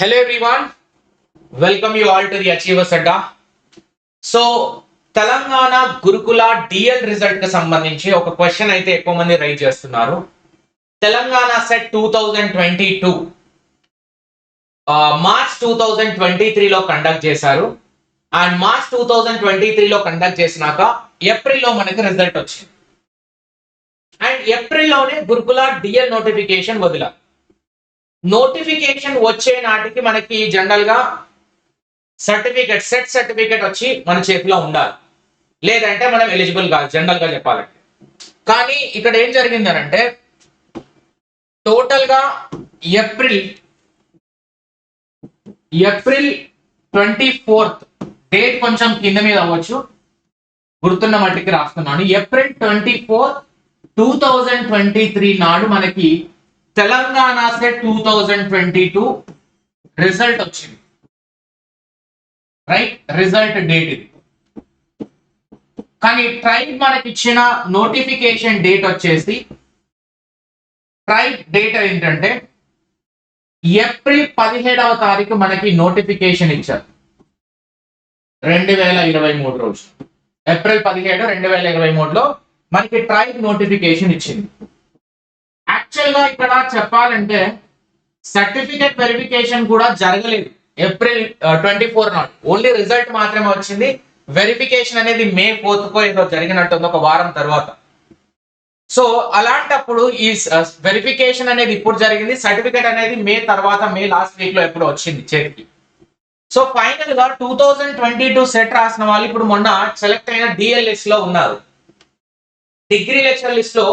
Hello everyone, welcome you all to the Achievers Adda. So Telangana గురుకుల DL result కి సంబంధించి ఒక క్వశ్చన్ అయితే ఎక్కువ మంది రైజ్ చేస్తున్నారు. తెలంగాణ సెట్ 2022 మార్చ్ 2023లో కండక్ట్ చేశారు. అండ్ మార్చ్ 2023లో కండక్ట్ చేసినాక ఏప్రిల్లో మనకి రిజల్ట్ వచ్చింది. అండ్ ఏప్రిల్లోనే గురుకుల డిఎల్ నోటిఫికేషన్ వదిలా. నోటిఫికేషన్ వచ్చే నాటికి మనకి జనరల్ గా సర్టిఫికెట్ సెట్ సర్టిఫికెట్ వచ్చి మన చేతిలో ఉండాలి, లేదంటే మనం ఎలిజిబుల్ కాదు జనరల్ గా చెప్పాలంటే. కానీ ఇక్కడ ఏం జరిగింది అంటే టోటల్ గా ఏప్రిల్ 24th డేట్ కొంచెం కింద మీద అవ్వచ్చు, గుర్తున్న మట్టికి రాస్తున్నాను. ఏప్రిల్ 24, 2023 నాడు మనకి తెలంగాణ సెట్ 2022 రిజల్ట్ వచ్చింది. రైట్, రిజల్ట్ డేట్ ఇది. కానీ ట్రైబ్ మనకి ఇచ్చిన నోటిఫికేషన్ డేట్ వచ్చేసి ట్రైబ్ డేట్ ఏంటంటే ఏప్రిల్ 17వ తారీఖు మనకి నోటిఫికేషన్ ఇచ్చారు. 2023 రోజు ఏప్రిల్ 17, 2023లో మనకి ట్రైబ్ నోటిఫికేషన్ ఇచ్చింది. యాక్చువల్ గా ఇక్కడ చెప్పాలంటే సర్టిఫికెట్ వెరిఫికేషన్ కూడా జరగలేదు ఏప్రిల్ 24 నాడు. ఓన్లీ రిజల్ట్ మాత్రమే వచ్చింది. వెరిఫికేషన్ అనేది మే 4th ఏదో జరిగినట్టుంది, ఒక వారం తర్వాత. సో అలాంటప్పుడు ఈ వెరిఫికేషన్ అనేది ఇప్పుడు జరిగింది, సర్టిఫికెట్ అనేది మే తర్వాత, మే లాస్ట్ వీక్ లో ఎప్పుడు వచ్చింది చేతికి. సో ఫైనల్ గా 2022 సెట్ రాసిన వాళ్ళు ఇప్పుడు మొన్న సెలెక్ట్ అయిన డిఎల్ఎస్ లో ఉన్నారు. డిగ్రీ లెక్చర్ లిస్ట్ లో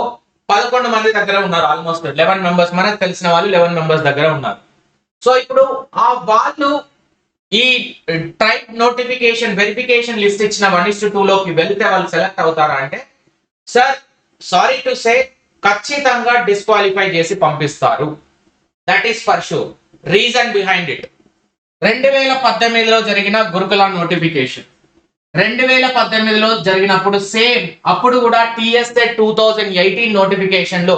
11 మంది దగ్గర ఉన్నారు. ఆల్మోస్ట్ 11 మెంబర్స్ మనకు తెలిసిన వాళ్ళు 11 మెంబర్స్ దగ్గర ఉన్నారు. సో ఇప్పుడు ఆ వాళ్ళు ఈ ట్రైబ్ నోటిఫికేషన్ వెరిఫికేషన్ లిస్ట్ ఇచ్చిన 1:2 లోకి వెళ్తే వాళ్ళు సెలెక్ట్ అవుతారా అంటే, సార్ సారీ టు సే ఖచ్చితంగా డిస్క్వాలిఫై చేసి పంపిస్తారు. That is for sure. Reason behind it, 2018లో జరిగిన గురుకుల నోటిఫికేషన్ 2018లో జరిగినప్పుడు సేమ్, అప్పుడు కూడా టీఎస్ఏ 2018 నోటిఫికేషన్ లో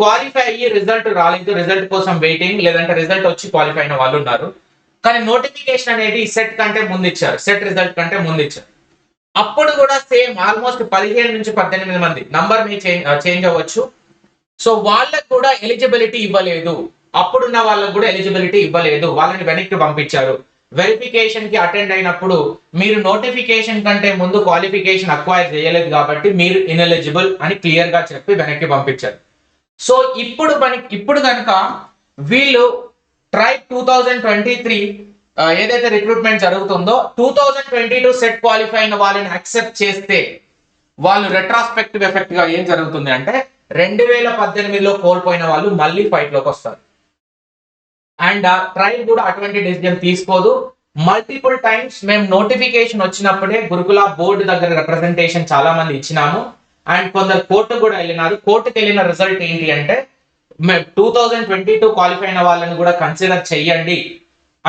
క్వాలిఫై అయ్యి రిజల్ట్ రాలేదు, రిజల్ట్ కోసం వెయిటింగ్, లేదంటే రిజల్ట్ వచ్చి క్వాలిఫై అయిన వాళ్ళు ఉన్నారు. కానీ నోటిఫికేషన్ అనేది సెట్ కంటే ముందు ఇచ్చారు, సెట్ రిజల్ట్ కంటే ముందు ఇచ్చారు. అప్పుడు కూడా సేమ్ ఆల్మోస్ట్ 17 నుంచి 18 మంది, నంబర్ మీ చేంజ్ అవ్వచ్చు. సో వాళ్ళకు కూడా ఎలిజిబిలిటీ ఇవ్వలేదు, అప్పుడున్న వాళ్ళకు కూడా ఎలిజిబిలిటీ ఇవ్వలేదు, వాళ్ళని వెనక్కి పంపించారు. వెరిఫికేషన్ కి అటెండ్ అయినప్పుడు మీరు నోటిఫికేషన్ కంటే ముందు క్వాలిఫికేషన్ అక్వైర్ చేయలేదు కాబట్టి మీరు ఇన్ఎలిజిబుల్ అని క్లియర్ గా చెప్పి వెనక్కి పంపించారు. సో ఇప్పుడు కనుక వీళ్ళు ట్రైబ్ 2023 ఏదైతే రిక్రూట్మెంట్ జరుగుతుందో 2022 సెట్ క్వాలిఫై అయిన వాళ్ళని యాక్సెప్ట్ చేస్తే వాళ్ళు రెట్రాస్పెక్టివ్ ఎఫెక్ట్ గా ఏం జరుగుతుంది అంటే 2018లో కోల్పోయిన వాళ్ళు మళ్ళీ ఫైట్ లోకి వస్తారు. అండ్ ట్రైబ్ కూడా అటువంటి డెసిజన్ తీసుకోదు. మల్టిపుల్ టైమ్స్ మేము నోటిఫికేషన్ వచ్చినప్పుడే గురుకుల బోర్డు దగ్గర రిప్రజెంటేషన్ చాలా మంది ఇచ్చినాము. అండ్ కొందరు కోర్టు కూడా వెళ్ళినారు. కోర్టుకి వెళ్ళిన రిజల్ట్ ఏంటి అంటే 2022 క్వాలిఫై అయిన వాళ్ళని కూడా కన్సిడర్ చెయ్యండి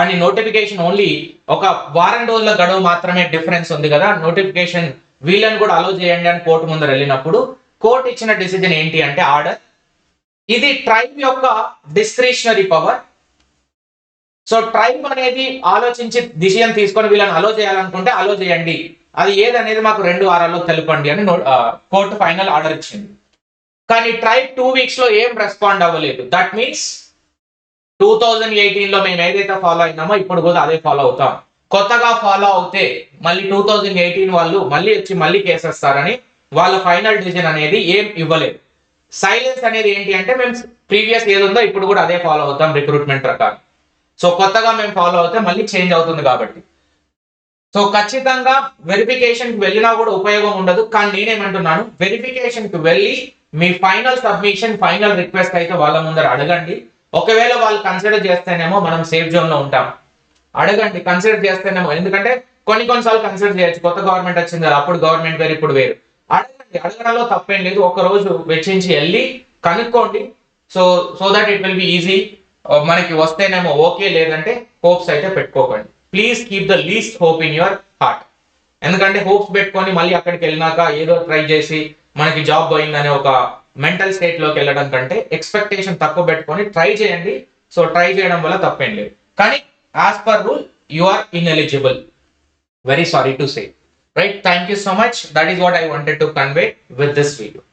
అని. నోటిఫికేషన్ ఓన్లీ ఒక వారం రోజుల గడువు మాత్రమే డిఫరెన్స్ ఉంది కదా, నోటిఫికేషన్ వీళ్ళని కూడా అలో చేయండి అని కోర్టు ముందర వెళ్ళినప్పుడు కోర్టు ఇచ్చిన డిసిజన్ ఏంటి అంటే ఆర్డర్. ఇది ట్రైబ్ యొక్క డిస్క్రిషనరీ పవర్. సో ట్రైబ్ అనేది ఆలోచించి డిసిజన్ తీసుకొని వీళ్ళని అలో చేయాలనుకుంటే అలో చేయండి, అది ఏదనేది మాకు 2 వారాల్లో తెలుపండి అని కోర్టు ఫైనల్ ఆర్డర్ ఇచ్చింది. కానీ ట్రైబ్ 2 weeks లో ఏం రెస్పాండ్ అవ్వలేదు. దట్ మీన్స్ 2018లో మేము ఏదైతే ఫాలో అయినామో ఇప్పుడు కూడా అదే ఫాలో అవుతాం. కొత్తగా ఫాలో అవుతే మళ్ళీ 2018 వాళ్ళు మళ్ళీ వచ్చి మళ్ళీ కేసేస్తారని వాళ్ళ ఫైనల్ డిసిజన్ అనేది ఏం ఇవ్వలేదు. సైలెన్స్ అనేది ఏంటి అంటే మేము ప్రీవియస్ ఏది ఉందో ఇప్పుడు కూడా అదే ఫాలో అవుతాం రిక్రూట్మెంట్ ప్రకారం. సో కొత్తగా మేము ఫాలో అవుతే మళ్ళీ చేంజ్ అవుతుంది కాబట్టి. సో ఖచ్చితంగా వెరిఫికేషన్ కి వెళ్ళినా కూడా ఉపయోగం ఉండదు. కానీ నేనేమంటున్నాను, వెరిఫికేషన్ కి వెళ్ళి మీ ఫైనల్ సబ్మిషన్, ఫైనల్ రిక్వెస్ట్ అయితే వాళ్ళ ముందర అడగండి. ఒకవేళ వాళ్ళు కన్సిడర్ చేస్తేనేమో మనం సేఫ్ జోన్ లో ఉంటాం. అడగండి, కన్సిడర్ చేస్తేనేమో, ఎందుకంటే కొన్నిసార్లు కన్సిడర్ చేయొచ్చు. కొత్త గవర్నమెంట్ వచ్చింది కదా, అప్పుడు గవర్నమెంట్ వేరు ఇప్పుడు వేరు. అడగండి, అడగడంలో తప్పేం లేదు. ఒక రోజు వెచ్చించి వెళ్ళి కనుక్కోండి. So that it will be easy. మనకి వస్తేనేమో ఓకే, లేదంటే హోప్స్ అయితే పెట్టుకోకండి. Please keep the least hope in your heart. ఎందుకంటే హోప్స్ పెట్టుకొని మళ్ళీ అక్కడికి వెళ్ళినాక ఏదో ట్రై చేసి మనకి జాబ్ పోయిందనే ఒక మెంటల్ స్టేట్ లోకి వెళ్ళడం కంటే ఎక్స్పెక్టేషన్ తక్కువ పెట్టుకొని ట్రై చేయండి. సో ట్రై చేయడం వల్ల తప్పేం లేదు. కానీ as per rule you are ineligible. Very sorry to say. Right, thank you so much. That is what I wanted to convey with this video.